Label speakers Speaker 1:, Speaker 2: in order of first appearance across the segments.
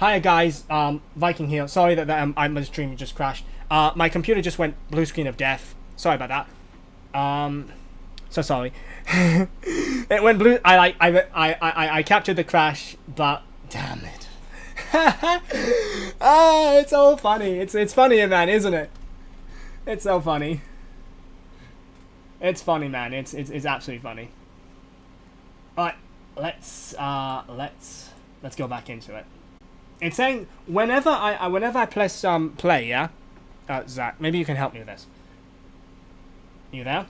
Speaker 1: Hiya guys, Viking here. Sorry that my stream just crashed. My computer just went blue screen of death. Sorry about that. So sorry. It went blue. I captured the crash, but damn it. It's so funny. It's funny, man, isn't it? It's so funny. It's funny, man. It's absolutely funny. Alright, let's go back into it. It's saying whenever I press play, yeah? Zach, maybe you can help me with this. You there?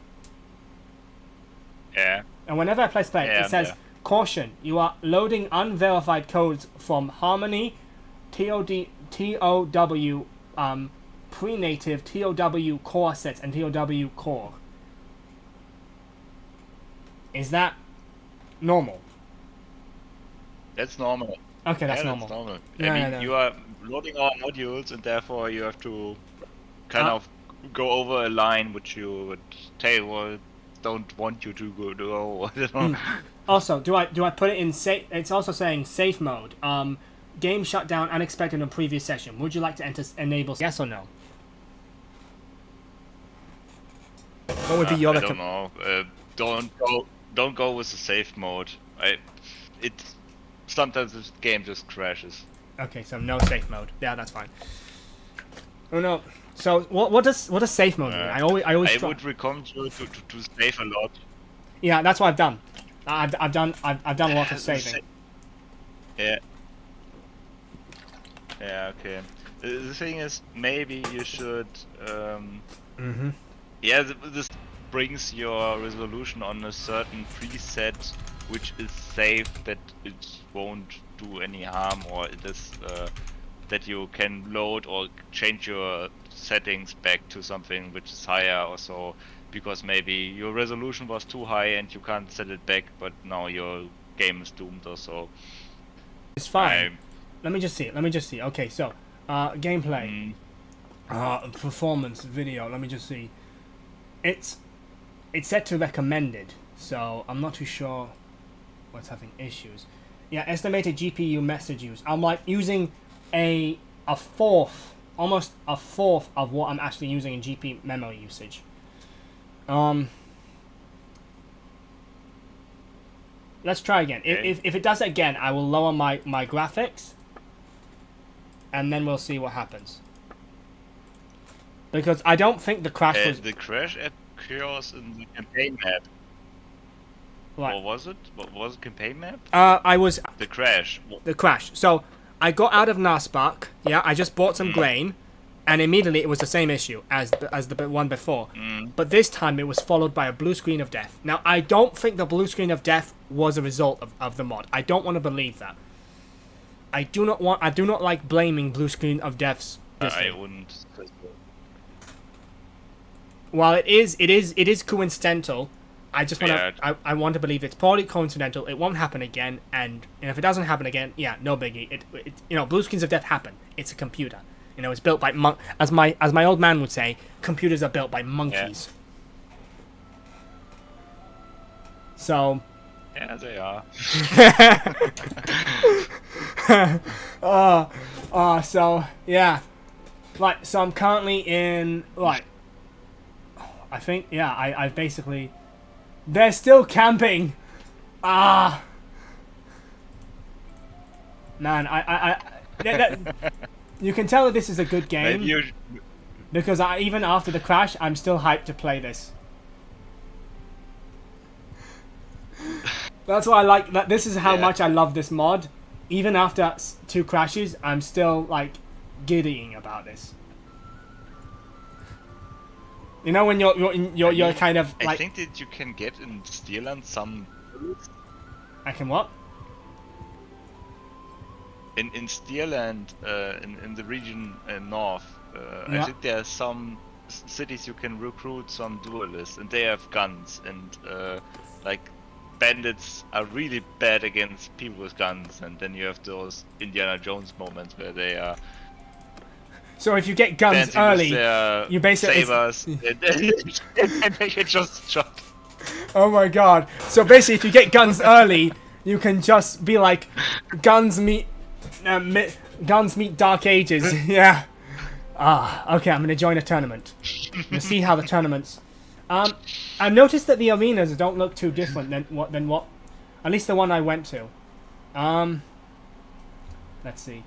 Speaker 2: Yeah.
Speaker 1: And whenever I press play,
Speaker 2: Yeah,
Speaker 1: it says, caution, you are loading unverified codes from Harmony, TOW, pre-native, TOW core sets, and TOW core. Is that normal?
Speaker 2: That's normal.
Speaker 1: Okay, that's
Speaker 2: Yeah,
Speaker 1: normal.
Speaker 2: That's normal.
Speaker 1: Yeah,
Speaker 2: I mean,
Speaker 1: yeah.
Speaker 2: you are loading our modules, and therefore you have to kind of go over a line which you would tell don't want you to go. I don't know.
Speaker 1: Also, do I put it in safe? It's also saying safe mode. Game shut down unexpected in previous session. Would you like to enable? Yes or no? What would be your
Speaker 2: I don't know. Don't go with the safe mode. Sometimes this game just crashes.
Speaker 1: Okay, so no safe mode. Yeah, that's fine. Oh no. So what does safe mode mean? I always
Speaker 2: I would recommend you to save a lot.
Speaker 1: Yeah, that's what I've done. I've done a lot of saving.
Speaker 2: Yeah. Yeah. Okay. The thing is, maybe you should. Yeah, this brings your resolution on a certain preset, which is safe, that it won't do any harm, or it is that you can load or change your settings back to something which is higher or so, because maybe your resolution was too high and you can't set it back, but now your game is doomed or so.
Speaker 1: It's fine. Let me just see. Okay, so gameplay, performance, video. Let me just see. It's set to recommended, so I'm not too sure what's having issues. Yeah, estimated GPU message use. I'm like using a fourth, almost a fourth of what I'm actually using in GP memory usage. Let's try again.
Speaker 2: Okay.
Speaker 1: If it does it again, I will lower my graphics, and then we'll see what happens. Because I don't think the crash was...
Speaker 2: The crash occurs in the campaign map.
Speaker 1: Right.
Speaker 2: Or was it? What was it, campaign map?
Speaker 1: I was...
Speaker 2: The crash.
Speaker 1: The crash. So, I got out of Narspark, yeah, I just bought some grain, and immediately it was the same issue as the one before. But this time it was followed by a blue screen of death. Now, I don't think the blue screen of death was a result of the mod. I don't want to believe that. I do not like blaming blue screen of deaths.
Speaker 2: I wouldn't.
Speaker 1: While it is coincidental, I just want to. I want to believe it's probably coincidental. It won't happen again, and if it doesn't happen again, yeah, no biggie. It blue screens of death happen. It's a computer. It's built by as my old man would say, computers are built by monkeys. Yeah. So.
Speaker 2: Yeah, they are.
Speaker 1: So yeah, right. So I'm currently in I think I basically. They're still camping. Man, you can tell that this is a good game because even after the crash, I'm still hyped to play this. That's why I like that. This is how much I love this mod. Even after 2 crashes, I'm still like giddying about this. When you're kind of like.
Speaker 2: I think that you can get in Steerland some.
Speaker 1: I can what?
Speaker 2: In Steerland, in the region north, I think there are some cities you can recruit some duelists, and they have guns, and like bandits are really bad against people with guns, and then you have those Indiana Jones moments where they are.
Speaker 1: So if you get guns early, you basically
Speaker 2: sabers, and they can just shot.
Speaker 1: Oh my god! So basically, if you get guns early, you can just be like, guns meet Guns meet Dark Ages. Yeah. Okay, I'm gonna join a tournament. I'm gonna see how the tournaments. I've noticed that the arenas don't look too different than what, at least the one I went to. Let's see.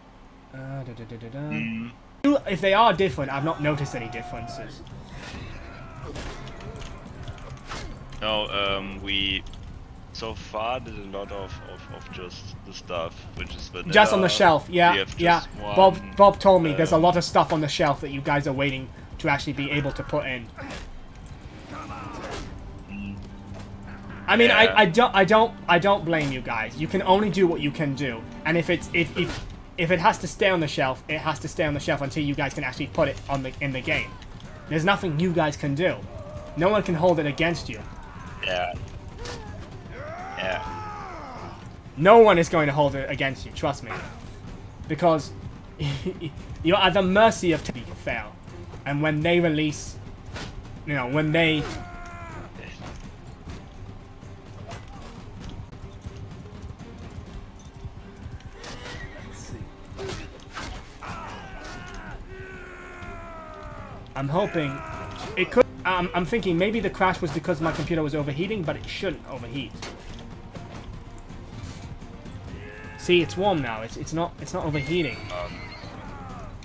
Speaker 1: If they are different, I've not noticed any differences.
Speaker 2: No, we so far did a lot of just the stuff which is vanilla.
Speaker 1: Just on the shelf, yeah, yeah.
Speaker 2: One,
Speaker 1: Bob told me there's a lot of stuff on the shelf that you guys are waiting to actually be able to put in. I mean, yeah. I don't blame you guys. You can only do what you can do, and if it has to stay on the shelf, it has to stay on the shelf until you guys can actually put it on in the game. There's nothing you guys can do. No one can hold it against you.
Speaker 2: Yeah. Yeah.
Speaker 1: No one is going to hold it against you, trust me. Because you're at the mercy of people fail. And when they release, you know, when they... Let's see. I'm hoping it could... I'm thinking maybe the crash was because my computer was overheating, but it shouldn't overheat. See, it's warm now. It's not overheating.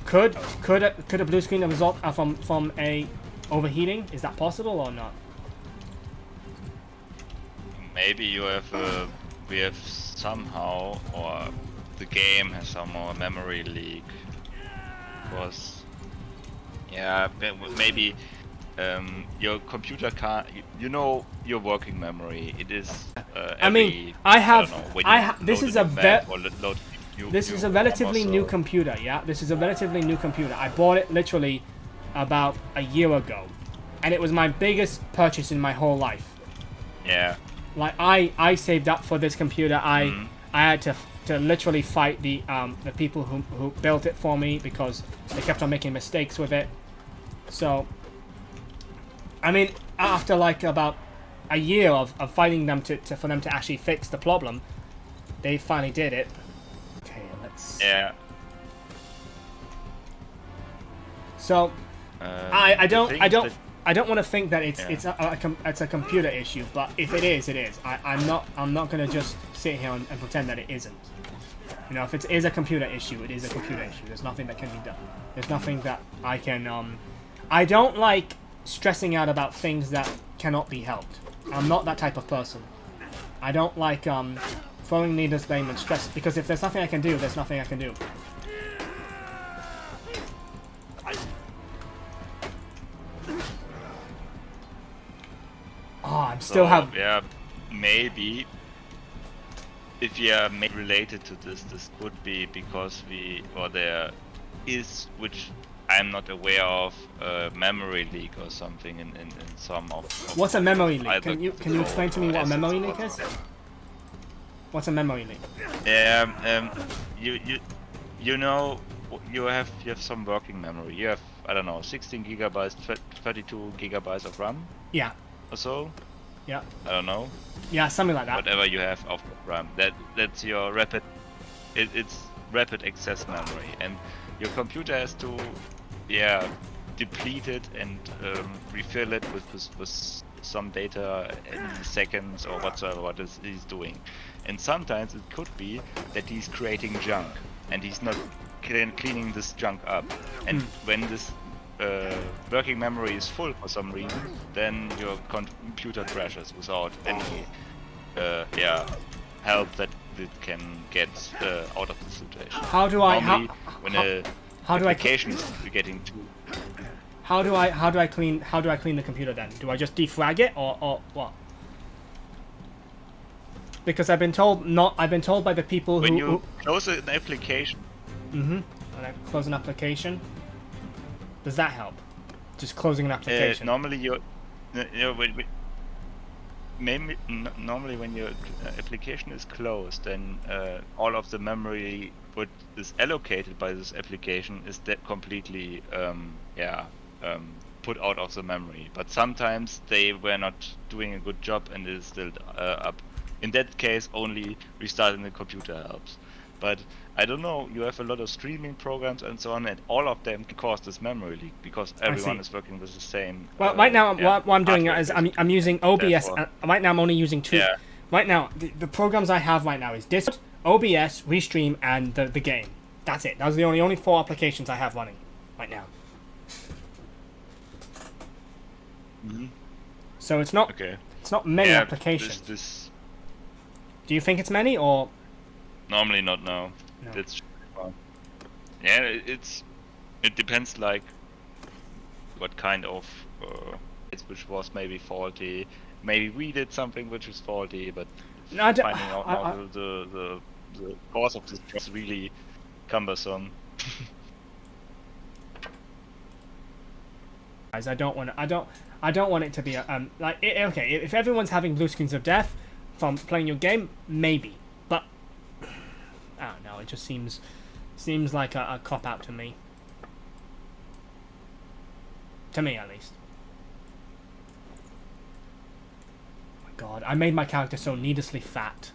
Speaker 1: Could a blue screen result from a overheating? Is that possible or not?
Speaker 2: Maybe you have we have somehow, or the game has somehow a memory leak. Because yeah, maybe your computer can't. You know your working memory. It is.
Speaker 1: I mean, this is a relatively new computer. Yeah, this is a relatively new computer. I bought it literally about a year ago, and it was my biggest purchase in my whole life.
Speaker 2: Yeah.
Speaker 1: Like I saved up for this computer. I had to literally fight the people who built it for me because they kept on making mistakes with it. So, I mean, after like about a year of fighting them for them to actually fix the problem, they finally did it. Okay, let's.
Speaker 2: Yeah.
Speaker 1: So, I don't want to think that it's a computer issue, but if it is, it is. I'm not gonna just sit here and pretend that it isn't. You know, if it is a computer issue, it is a computer issue. There's nothing that can be done. There's nothing that I can. I don't like stressing out about things that cannot be helped. I'm not that type of person. I don't like throwing needless blame and stress, because if there's nothing I can do, there's nothing I can do. Oh, I'm still have.
Speaker 2: Yeah, maybe. If you are related to this could be because there is, which I'm not aware of, a memory leak or something in some of
Speaker 1: What's a memory leak? Can you explain to me what a memory leak is? What's a memory leak?
Speaker 2: You know, you have some working memory. You have, I don't know, 16 gigabytes, 32 gigabytes of RAM.
Speaker 1: Yeah.
Speaker 2: Or so.
Speaker 1: Yeah.
Speaker 2: I don't know.
Speaker 1: Yeah, something like that.
Speaker 2: Whatever you have of RAM, that's your rapid. It's rapid access memory, and your computer has to, deplete it and refill it with some data in seconds or whatsoever what he's doing. And sometimes it could be that he's creating junk and he's not cleaning this junk up. And when this working memory is full for some reason, then your computer crashes without any help that it can get out of the situation.
Speaker 1: How do I
Speaker 2: application is getting too.
Speaker 1: How do I clean the computer then? Do I just defrag it or what? Because I've been told by the people
Speaker 2: when you close an application.
Speaker 1: When I close an application, does that help? Just closing an application.
Speaker 2: Normally normally when your application is closed, then all of the memory what is allocated by this application is completely put out of the memory. But sometimes they were not doing a good job and it is still up. In that case, only restarting the computer helps. But I don't know, you have a lot of streaming programs and so on, and all of them can cause this memory leak because everyone is working with the same.
Speaker 1: Well, right now, what I'm doing
Speaker 2: hardware,
Speaker 1: is I'm using OBS.
Speaker 2: therefore.
Speaker 1: Right now, I'm only using two.
Speaker 2: Yeah.
Speaker 1: Right now, the programs I have right now is Discord, OBS, Restream, and the game. That's it. Those are the only 4 applications I have running right now. So it's not many applications. Do you think it's many or?
Speaker 2: Normally not now.
Speaker 1: No.
Speaker 2: That's yeah. It depends like what kind of which was maybe faulty. Maybe we did something which is faulty, but finding out how the cause of this is really cumbersome.
Speaker 1: Guys, I don't want it to be a, okay, if everyone's having blue screens of death from playing your game, maybe, but I don't know. It just seems like a cop out to me. To me, at least. Oh my God, I made my character so needlessly fat.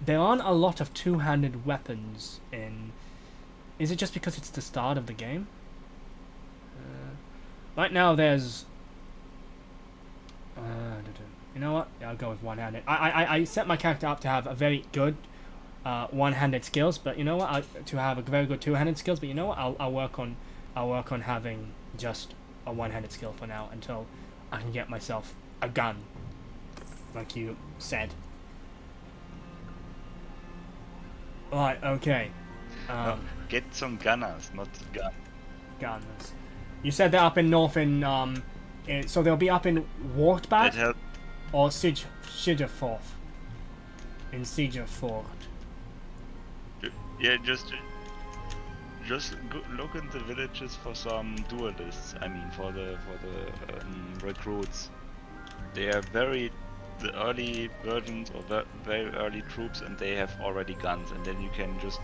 Speaker 1: There aren't a lot of two-handed weapons in. Is it just because it's the start of the game? Right now, there's. You know what? Yeah, I'll go with one-handed. I set my character up to have a very good one-handed skills, but you know what? To have a very good two-handed skills, but you know what? I'll work on having just a one-handed skill for now until I can get myself a gun, like you said. Right. Okay.
Speaker 2: Get some gunners, not gun.
Speaker 1: Gunners. You said they're up in north so they'll be up in Wartbad or Sigerford. In Sigerford.
Speaker 2: Yeah, just look in the villages for some duelists. I mean, for the recruits. They are the early versions or the very early troops, and they have already guns, and then you can just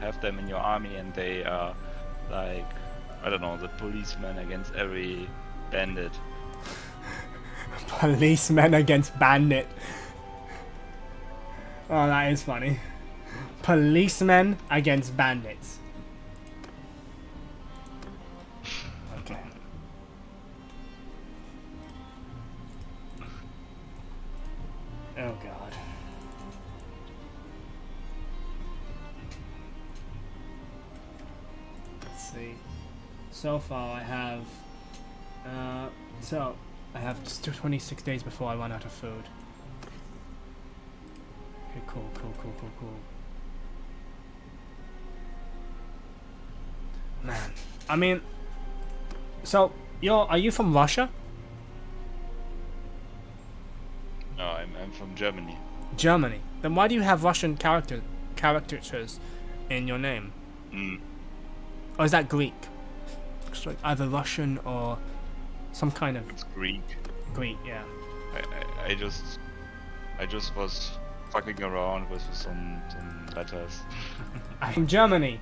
Speaker 2: have them in your army, and they are like, I don't know, the policeman against every bandit.
Speaker 1: Policeman against bandit. Oh, that is funny. Policemen against bandits. Okay. Oh God. Let's see. So far I have I have just 26 days before I run out of food. Okay, cool. Man, I mean, so are you from Russia?
Speaker 2: No, I'm from Germany.
Speaker 1: Germany. Then why do you have Russian characters in your name? Or is that Greek? Looks like either Russian or some kind of.
Speaker 2: It's Greek.
Speaker 1: Greek, yeah.
Speaker 2: I just was fucking around with some letters.
Speaker 1: I'm from Germany.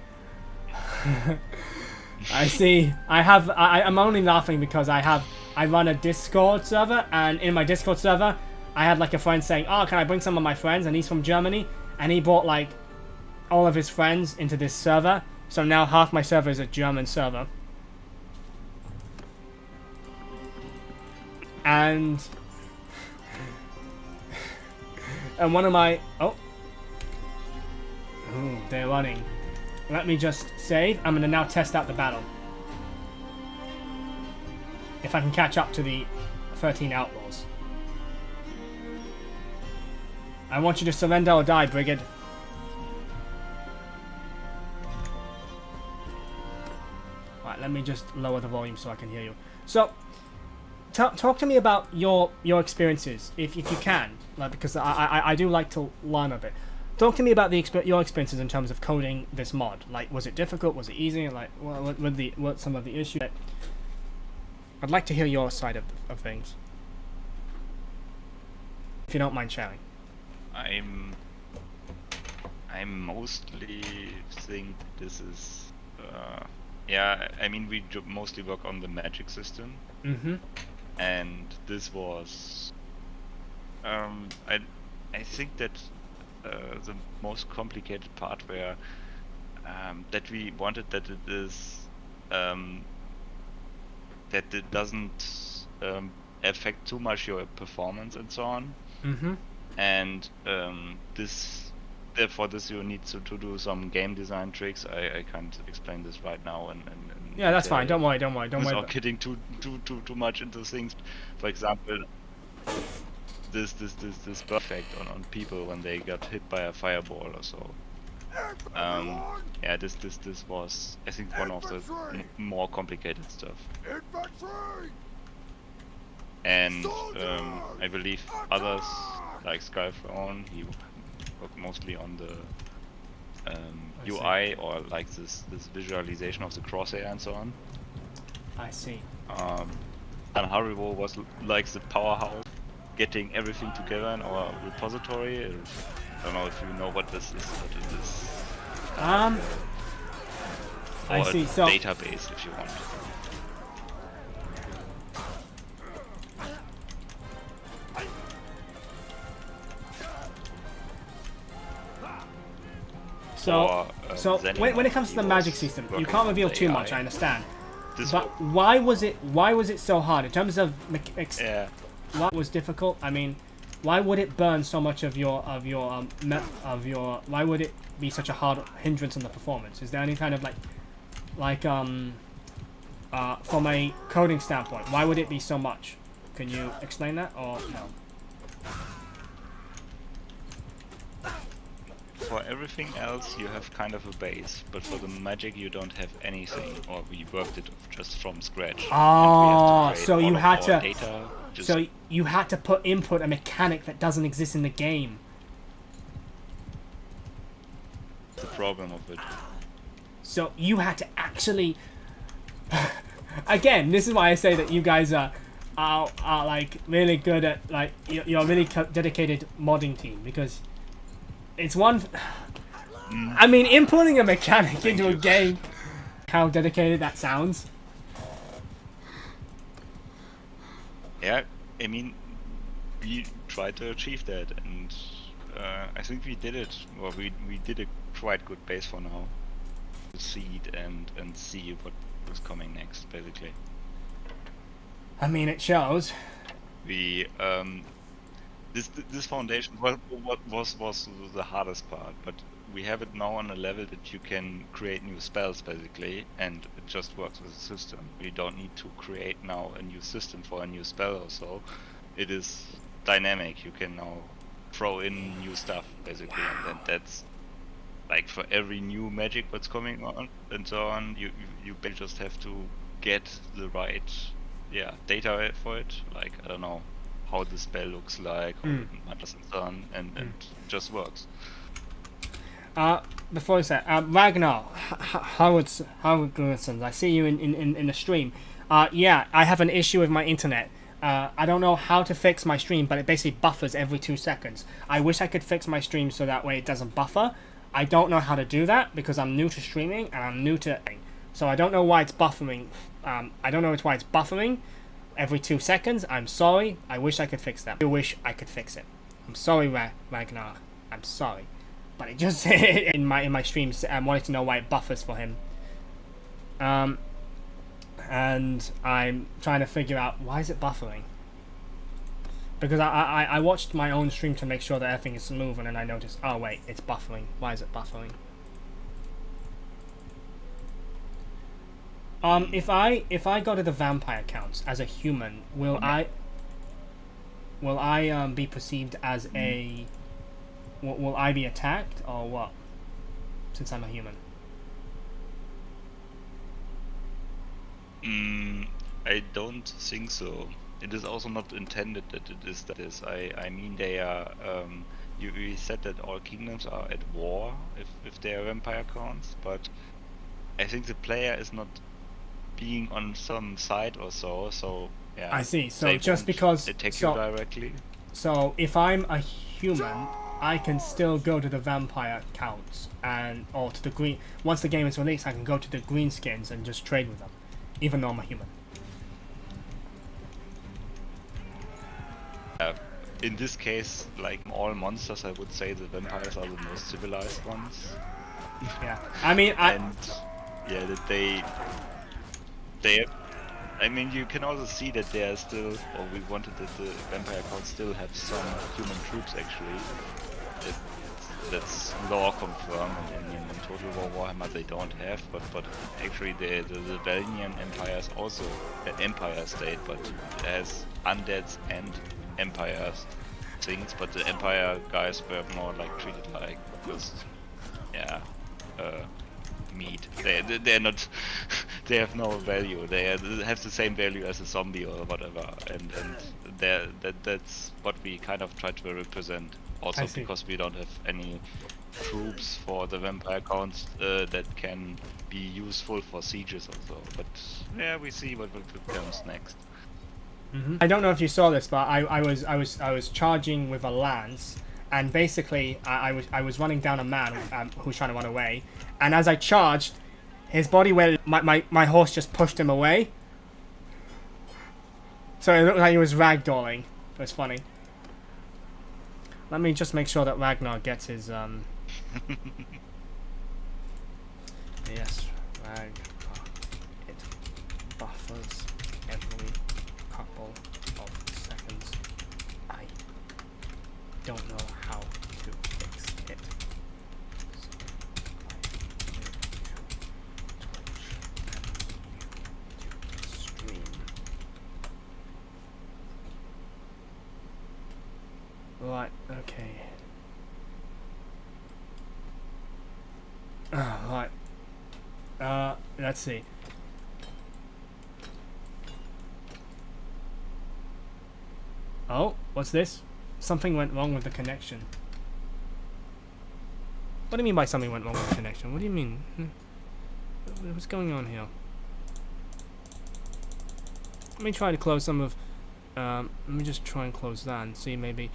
Speaker 1: I see. I'm only laughing because I run a Discord server, and in my Discord server, I had like a friend saying, "Oh, can I bring some of my friends?" And he's from Germany, and he brought like all of his friends into this server. So now half my server is a German server. And one of my they're running. Let me just save. I'm gonna now test out the battle. If I can catch up to the 13 outlaws. I want you to surrender or die, Brigade. Right, let me just lower the volume so I can hear you. So, talk to me about your experiences, if you can, like, because I do like to learn a bit. Talk to me about your experiences in terms of coding this mod. Like, was it difficult? Was it easy? Like, what some of the issues? I'd like to hear your side of things, if you don't mind sharing.
Speaker 2: I mostly think this is yeah. I mean, we mostly work on the magic system.
Speaker 1: Mm-hmm.
Speaker 2: And this was I think that the most complicated part where that we wanted that it is that it doesn't affect too much your performance and so on.
Speaker 1: Mm-hmm.
Speaker 2: And therefore this you need to do some game design tricks. I can't explain this right now and
Speaker 1: Yeah, that's fine. Don't worry.
Speaker 2: without getting too much into things. For example, this effect on people when they got hit by a fireball or so. Yeah, this was, I think, one of the more complicated stuff. And I believe others like Skyphone, he worked mostly on the UI or like this visualization of the crosshair and so on.
Speaker 1: I see.
Speaker 2: And Haribo was like the powerhouse, getting everything together in our repository. I don't know if you know what this is. What it is.
Speaker 1: I see. So
Speaker 2: database, if you want.
Speaker 1: So when it comes to the magic system, you can't reveal too much. I understand. But why was it so hard in terms of what was difficult? I mean, why would it burn so much of your why would it be such a hard hindrance on the performance? Is there any kind of from a coding standpoint, why would it be so much? Can you explain that or no?
Speaker 2: For everything else you have kind of a base, but for the magic you don't have anything, or we worked it just from scratch.
Speaker 1: Oh, so you had to input a mechanic that doesn't exist in the game.
Speaker 2: The problem of it.
Speaker 1: So you had to actually again, this is why I say that you guys are like really good at you're a really dedicated modding team, because it's one. I mean, inputting a mechanic into a game. How dedicated that sounds.
Speaker 2: Yeah, I mean, we tried to achieve that, and I think we did it. Well, we did a quite good base for now. Seed and see what was coming next, basically.
Speaker 1: I mean, it shows.
Speaker 2: We this foundation was the hardest part, but we have it now on a level that you can create new spells basically, and it just works with the system. We don't need to create now a new system for a new spell or so. It is dynamic. You can now throw in new stuff basically, and then that's like for every new magic what's coming on and so on. You just have to get the right data for it. Like, I don't know how the spell looks like, how it matters and so on, and it just works.
Speaker 1: Before you say, Ragnar, Howard Gleason, I see you in the stream. Yeah, I have an issue with my internet. I don't know how to fix my stream, but it basically buffers every 2 seconds. I wish I could fix my stream so that way it doesn't buffer. I don't know how to do that because I'm new to streaming and I'm new to, so I don't know why it's buffering. I don't know why it's buffering every 2 seconds. I'm sorry. I wish I could fix that. I wish I could fix it. I'm sorry, Ragnar. I'm sorry, but it just in my streams. I wanted to know why it buffers for him. And I'm trying to figure out why is it buffering. Because I watched my own stream to make sure that everything is smooth, and then I noticed, oh wait, it's buffering. Why is it buffering? If I go to the vampire accounts as a human, will I be perceived as a will I be attacked or what? Since I'm a human.
Speaker 2: I don't think so. It is also not intended that it is that is. I mean, they are. You said that all kingdoms are at war if they are vampire accounts, but I think the player is not being on some side or so. So yeah.
Speaker 1: I see. So just because
Speaker 2: attack you directly.
Speaker 1: So if I'm a human, I can still go to the vampire accounts or to the green. Once the game is released, I can go to the greenskins and just trade with them, even though I'm a human.
Speaker 2: in this case, like all monsters, I would say the vampires are the most civilized ones.
Speaker 1: Yeah, I mean,
Speaker 2: and yeah, that they I mean, you can also see that they are still, or we wanted that the vampire accounts still have some human troops actually. That's lore confirmed, and in Total War Warhammer they don't have, but actually the Valiant Empire is also an empire state, but it has undeads and empires things, but the empire guys were more like treated like just, yeah, meat. They're not. They have no value. They have the same value as a zombie or whatever, and that's what we kind of try to represent. Also because we don't have any troops for the vampire counts that can be useful for sieges or so. But yeah, we see what comes next.
Speaker 1: I don't know if you saw this, but I was charging with a lance. And basically, I was running down a man who was trying to run away, and as I charged, his body went. My horse just pushed him away. So it looked like he was ragdolling. It was funny. Let me just make sure that Ragnar gets his Yes, Ragnar. It buffers every couple of seconds. I don't know how to fix it. So stream. Right, okay. Right. Let's see. Oh, what's this? Something went wrong with the connection. What do you mean by something went wrong with the connection? What do you mean? What's going on here? Let me try to close some of... let me just try and close that and see maybe...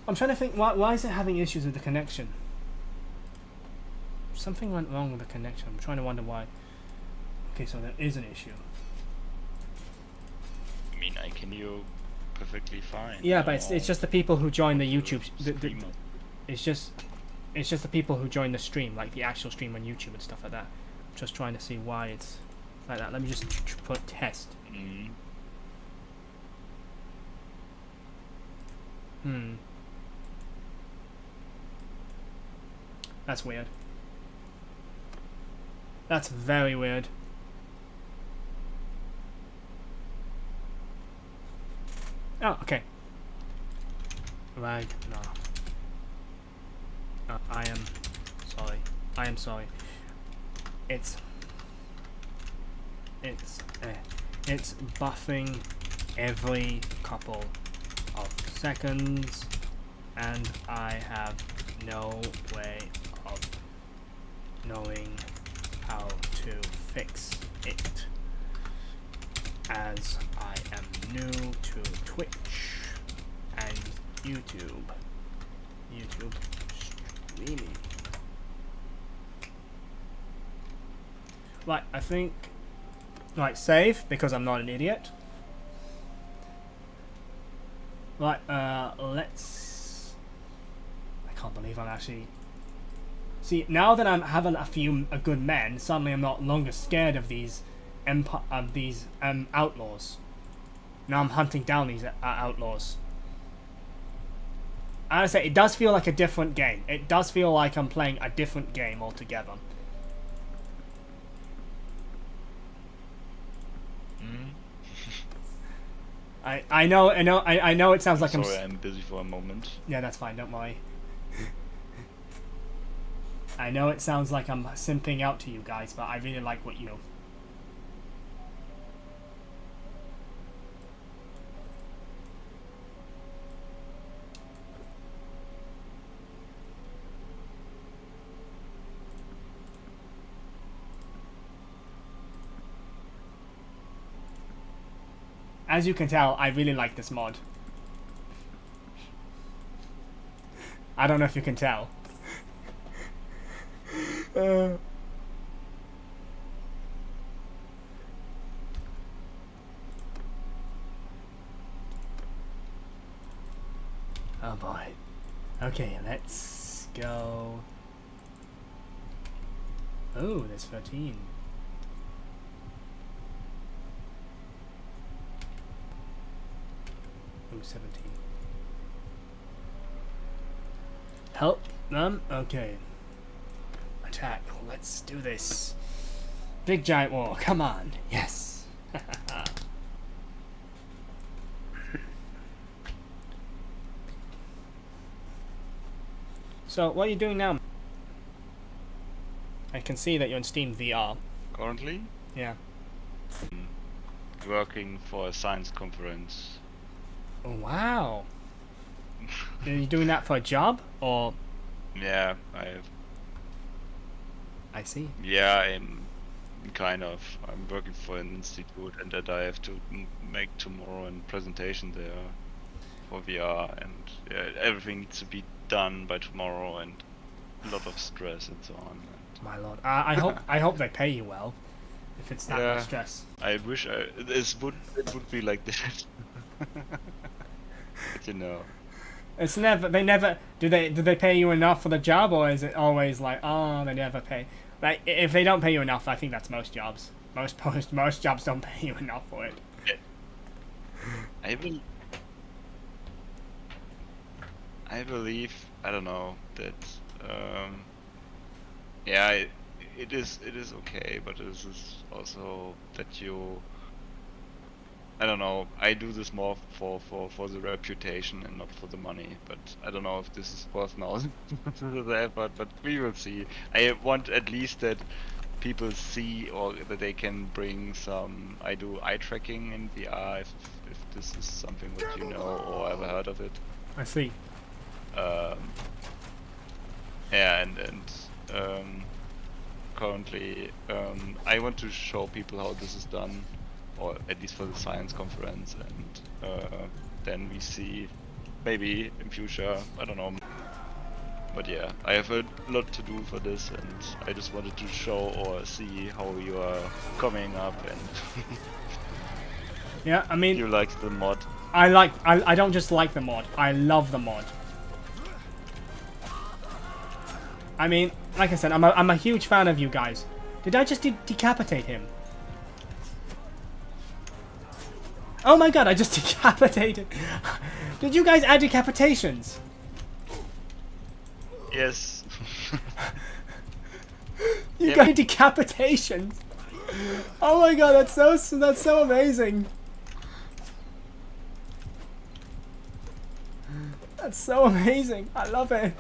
Speaker 1: I'm trying to think, why is it having issues with the connection? Something went wrong with the connection. I'm trying to wonder why. Okay, so there is an issue.
Speaker 2: I mean, I can hear perfectly fine.
Speaker 1: Yeah, but it's just the people who join the YouTube. It's just the people who join the stream, like the actual stream on YouTube and stuff like that. I'm just trying to see why it's like that. Let me just put test. That's weird. That's very weird. Oh, okay. Ragnar. I am sorry. I am sorry. It's buffing every couple of seconds, and I have no way of knowing how to fix it, as I am new to Twitch and YouTube streaming. Right, I think, right, save, because I'm not an idiot. Right, let's, I can't believe I'm actually, see, now that I'm having a good men, suddenly I'm not longer scared of these outlaws. Now I'm hunting down these outlaws. I say it does feel like a different game. It does feel like I'm playing a different game altogether. I know it sounds like
Speaker 2: Sorry, I'm busy for a moment.
Speaker 1: Yeah, that's fine, don't worry. I know it sounds like I'm simping out to you guys, but I really like what you... As you can tell, I really like this mod. I don't know if you can tell. Okay, let's go. Oh, there's 13. Oh, 17. Help them? Okay. Attack. Let's do this. Big giant wall. Come on. Yes. So, what are you doing now? I can see that you're in Steam VR.
Speaker 2: Currently?
Speaker 1: Yeah.
Speaker 2: Working for a science conference.
Speaker 1: Oh, wow. Are you doing that for a job, or?
Speaker 2: Yeah,
Speaker 1: I see.
Speaker 2: Yeah, I'm working for an institute, and that I have to make tomorrow a presentation there for VR, and yeah, everything needs to be done by tomorrow, and a lot of stress and so on.
Speaker 1: My lord, I hope they pay you well. If it's that much stress.
Speaker 2: I wish it would be like that. But you know.
Speaker 1: It's never. They never. Do they pay you enough for the job, or is it always like, oh, they never pay? Like, if they don't pay you enough, I think that's most jobs. Most jobs don't pay you enough for it.
Speaker 2: I believe, I don't know, that yeah, it is okay, but it is also that you, I don't know, I do this more for the reputation and not for the money, but I don't know if this is worth now the effort, but we will see. I want at least that people see, or that they can bring some, I do eye tracking in VR, if this is something that you know or ever heard of it.
Speaker 1: I see.
Speaker 2: Yeah, and currently I want to show people how this is done, or at least for the science conference, and then we see, maybe in future, I don't know. But yeah, I have a lot to do for this, and I just wanted to show or see how you are coming up, and
Speaker 1: yeah, I mean,
Speaker 2: you like the mod.
Speaker 1: I don't just like the mod, I love the mod. I mean, like I said, I'm a huge fan of you guys. Did I just decapitate him? Oh my god, I just decapitated. Did you guys add decapitations?
Speaker 2: Yes.
Speaker 1: You got decapitations. Oh my god, that's so amazing. That's so amazing. I love it.